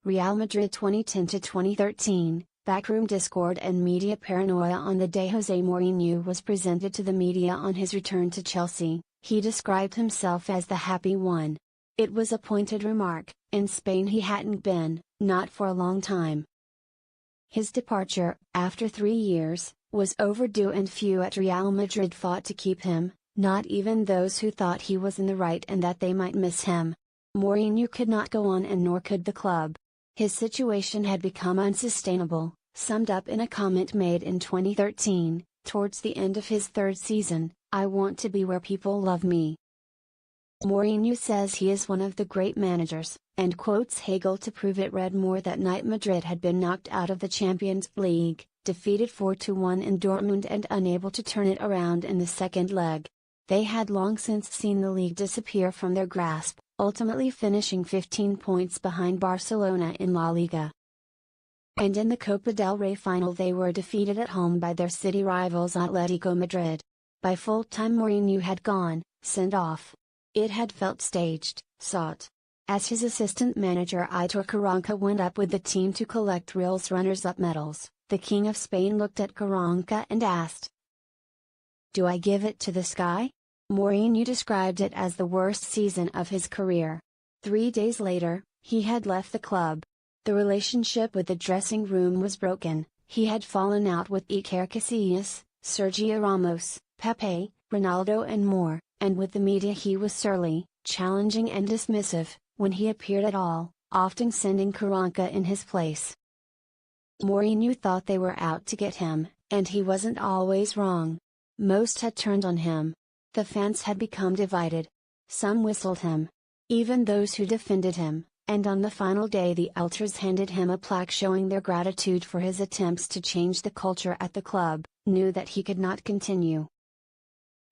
Real Madrid 2010-2013, backroom discord and media paranoia. On the day José Mourinho was presented to the media on his return to Chelsea, he described himself as the happy one. It was a pointed remark. In Spain he hadn't been, not for a long time. His departure, after 3 years, was overdue and few at Real Madrid fought to keep him, not even those who thought he was in the right and that they might miss him. Mourinho could not go on and nor could the club. His situation had become unsustainable, summed up in a comment made in 2013, towards the end of his third season: "I want to be where people love me." Mourinho says he is one of the great managers, and quotes Hegel to prove it. Read more that night Madrid had been knocked out of the Champions League, defeated 4-1 in Dortmund and unable to turn it around in the second leg. They had long since seen the league disappear from their grasp, ultimately finishing 15 points behind Barcelona in La Liga. And in the Copa del Rey final they were defeated at home by their city rivals Atletico Madrid. By full-time Mourinho had gone, sent off. It had felt staged, sought. As his assistant manager Aitor Karanka went up with the team to collect Real's runners-up medals, the King of Spain looked at Karanka and asked, "Do I give it to the sky?" Mourinho described it as the worst season of his career. 3 days later, he had left the club. The relationship with the dressing room was broken. He had fallen out with Iker Casillas, Sergio Ramos, Pepe, Ronaldo and more, and with the media he was surly, challenging and dismissive, when he appeared at all, often sending Karanka in his place. Mourinho thought they were out to get him, and he wasn't always wrong. Most had turned on him. The fans had become divided. Some whistled him. Even those who defended him, and on the final day the ultras handed him a plaque showing their gratitude for his attempts to change the culture at the club, knew that he could not continue.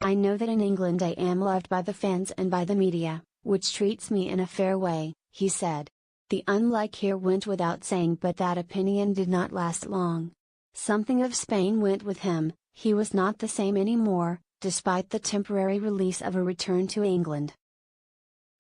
"I know that in England I am loved by the fans and by the media, which treats me in a fair way," he said. The unlike here went without saying, but that opinion did not last long. Something of Spain went with him. He was not the same anymore, despite the temporary release of a return to England.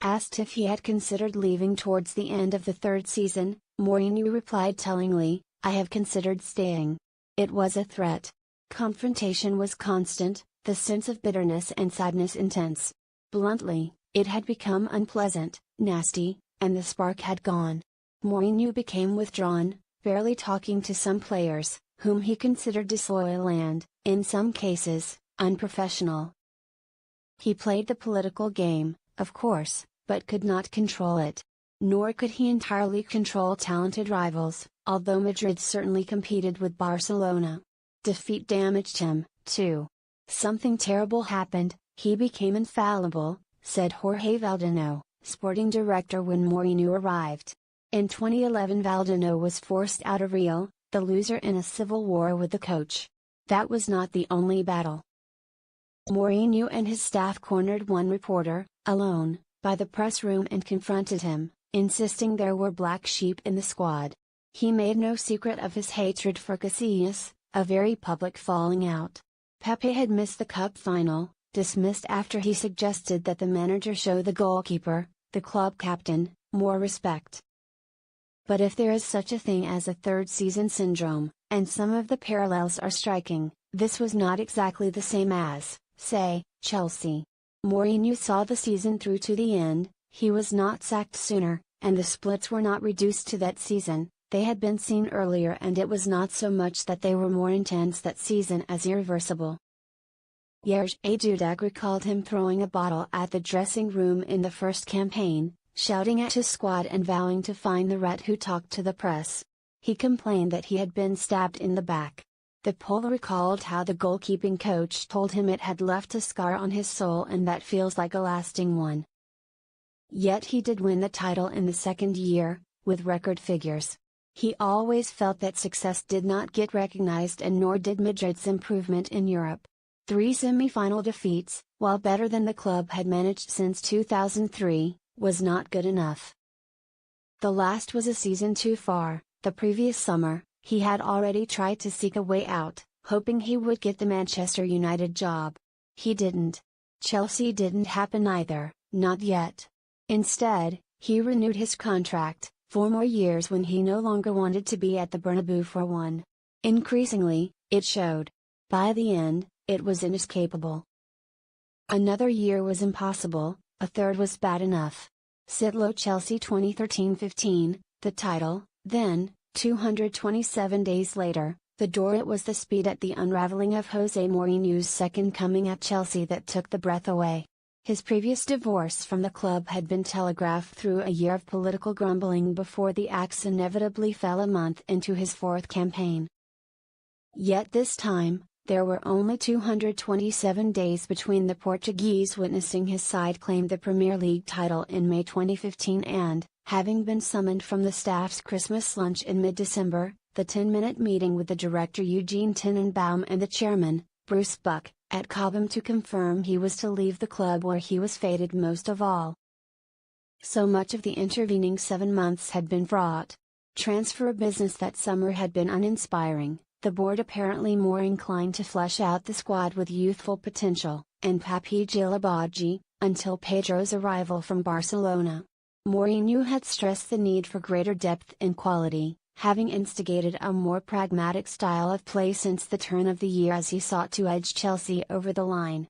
Asked if he had considered leaving towards the end of the third season, Mourinho replied tellingly, "I have considered staying." It was a threat. Confrontation was constant, the sense of bitterness and sadness intense. Bluntly, it had become unpleasant, nasty, and the spark had gone. Mourinho became withdrawn, barely talking to some players, whom he considered disloyal and, in some cases, unprofessional. He played the political game, of course, but could not control it. Nor could he entirely control talented rivals, although Madrid certainly competed with Barcelona. Defeat damaged him, too. "Something terrible happened, he became infallible," said Jorge Valdano, sporting director when Mourinho arrived. In 2011 Valdano was forced out of Real, the loser in a civil war with the coach. That was not the only battle. Mourinho and his staff cornered one reporter, alone, by the press room and confronted him, insisting there were black sheep in the squad. He made no secret of his hatred for Casillas, a very public falling out. Pepe had missed the cup final, dismissed after he suggested that the manager show the goalkeeper, the club captain, more respect. But if there is such a thing as a third season syndrome, and some of the parallels are striking, this was not exactly the same as, say, Chelsea. Mourinho saw the season through to the end. He was not sacked sooner, and the splits were not reduced to that season. They had been seen earlier, and it was not so much that they were more intense that season as irreversible. Jerzy Dudek recalled him throwing a bottle at the dressing room in the first campaign, shouting at his squad and vowing to find the rat who talked to the press. He complained that he had been stabbed in the back. The Pole recalled how the goalkeeping coach told him it had left a scar on his soul and that feels like a lasting one. Yet he did win the title in the second year, with record figures. He always felt that success did not get recognized, and nor did Madrid's improvement in Europe. 3 semi-final defeats, while better than the club had managed since 2003, was not good enough. The last was a season too far. The previous summer, he had already tried to seek a way out, hoping he would get the Manchester United job. He didn't. Chelsea didn't happen either, not yet. Instead, he renewed his contract, 4 more years when he no longer wanted to be at the Bernabeu for one. Increasingly, it showed. By the end, it was inescapable. Another year was impossible, a third was bad enough. Sitlo Chelsea 2013-15, the title, then, 227 days later, the door. It was the speed at the unraveling of José Mourinho's second coming at Chelsea that took the breath away. His previous divorce from the club had been telegraphed through a year of political grumbling before the axe inevitably fell a month into his fourth campaign. Yet this time, there were only 227 days between the Portuguese witnessing his side claim the Premier League title in May 2015 and, having been summoned from the staff's Christmas lunch in mid-December, the 10-minute meeting with the director Eugene Tenenbaum and the chairman, Bruce Buck, at Cobham to confirm he was to leave the club where he was fated most of all. So much of the intervening 7 months had been fraught. Transfer business that summer had been uninspiring, the board apparently more inclined to flesh out the squad with youthful potential, and Papi Djilabadji, until Pedro's arrival from Barcelona. Mourinho had stressed the need for greater depth and quality, having instigated a more pragmatic style of play since the turn of the year as he sought to edge Chelsea over the line.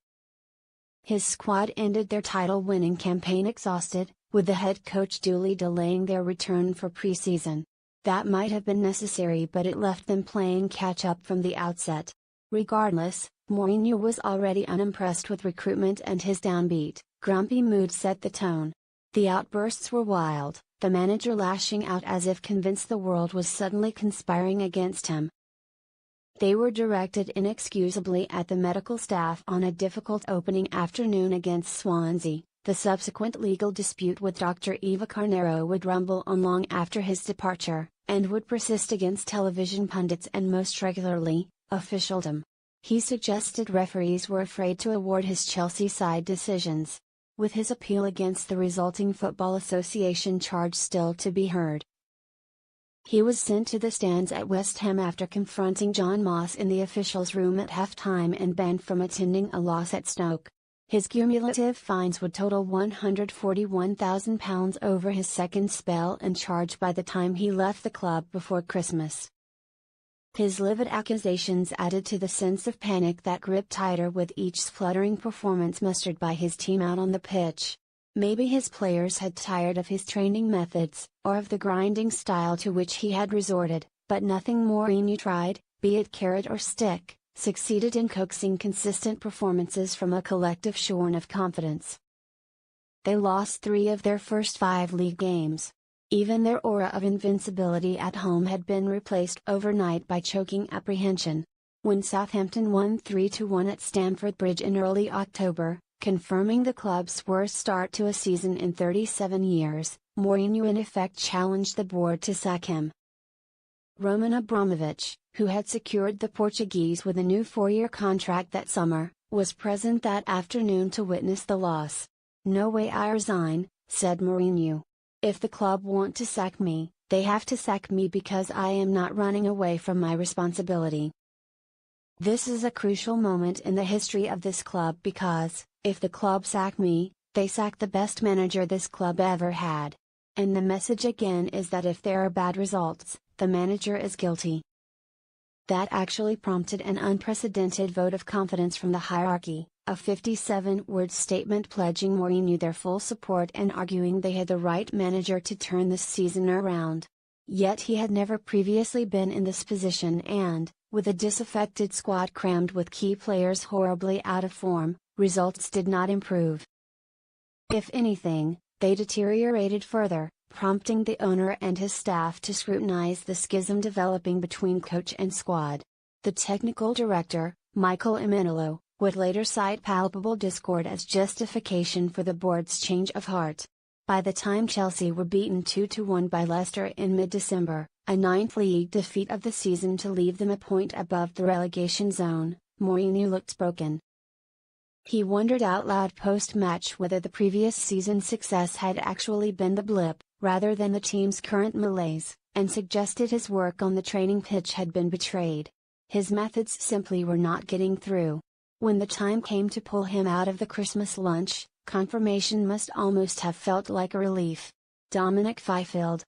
His squad ended their title-winning campaign exhausted, with the head coach duly delaying their return for pre-season. That might have been necessary, but it left them playing catch-up from the outset. Regardless, Mourinho was already unimpressed with recruitment and his downbeat, grumpy mood set the tone. The outbursts were wild, the manager lashing out as if convinced the world was suddenly conspiring against him. They were directed inexcusably at the medical staff on a difficult opening afternoon against Swansea. The subsequent legal dispute with Dr. Eva Carneiro would rumble on long after his departure, and would persist against television pundits and most regularly, officialdom. He suggested referees were afraid to award his Chelsea side decisions. With his appeal against the resulting Football Association charge still to be heard. He was sent to the stands at West Ham after confronting John Moss in the officials' room at half-time and banned from attending a loss at Stoke. His cumulative fines would total £141,000 over his second spell in charge by the time he left the club before Christmas. His livid accusations added to the sense of panic that gripped tighter with each spluttering performance mustered by his team out on the pitch. Maybe his players had tired of his training methods, or of the grinding style to which he had resorted, but nothing Mourinho tried, be it carrot or stick, succeeded in coaxing consistent performances from a collective shorn of confidence. They lost 3 of their first 5 league games. Even their aura of invincibility at home had been replaced overnight by choking apprehension. When Southampton won 3-1 at Stamford Bridge in early October, confirming the club's worst start to a season in 37 years, Mourinho in effect challenged the board to sack him. Roman Abramovich, who had secured the Portuguese with a new 4-year contract that summer, was present that afternoon to witness the loss. "No way I resign," said Mourinho. "If the club want to sack me, they have to sack me because I am not running away from my responsibility." This is a crucial moment in the history of this club because, if the club sack me, they sack the best manager this club ever had. And the message again is that if there are bad results, the manager is guilty. That actually prompted an unprecedented vote of confidence from the hierarchy, a 57-word statement pledging Mourinho their full support and arguing they had the right manager to turn this season around. Yet he had never previously been in this position and, with a disaffected squad crammed with key players horribly out of form, results did not improve. If anything, they deteriorated further, prompting the owner and his staff to scrutinize the schism developing between coach and squad. The technical director, Michael Imenolo, would later cite palpable discord as justification for the board's change of heart. By the time Chelsea were beaten 2-1 by Leicester in mid-December, a 9th league defeat of the season to leave them a point above the relegation zone, Mourinho looked broken. He wondered out loud post-match whether the previous season's success had actually been the blip, rather than the team's current malaise, and suggested his work on the training pitch had been betrayed. His methods simply were not getting through. When the time came to pull him out of the Christmas lunch, confirmation must almost have felt like a relief. Dominic Fifield,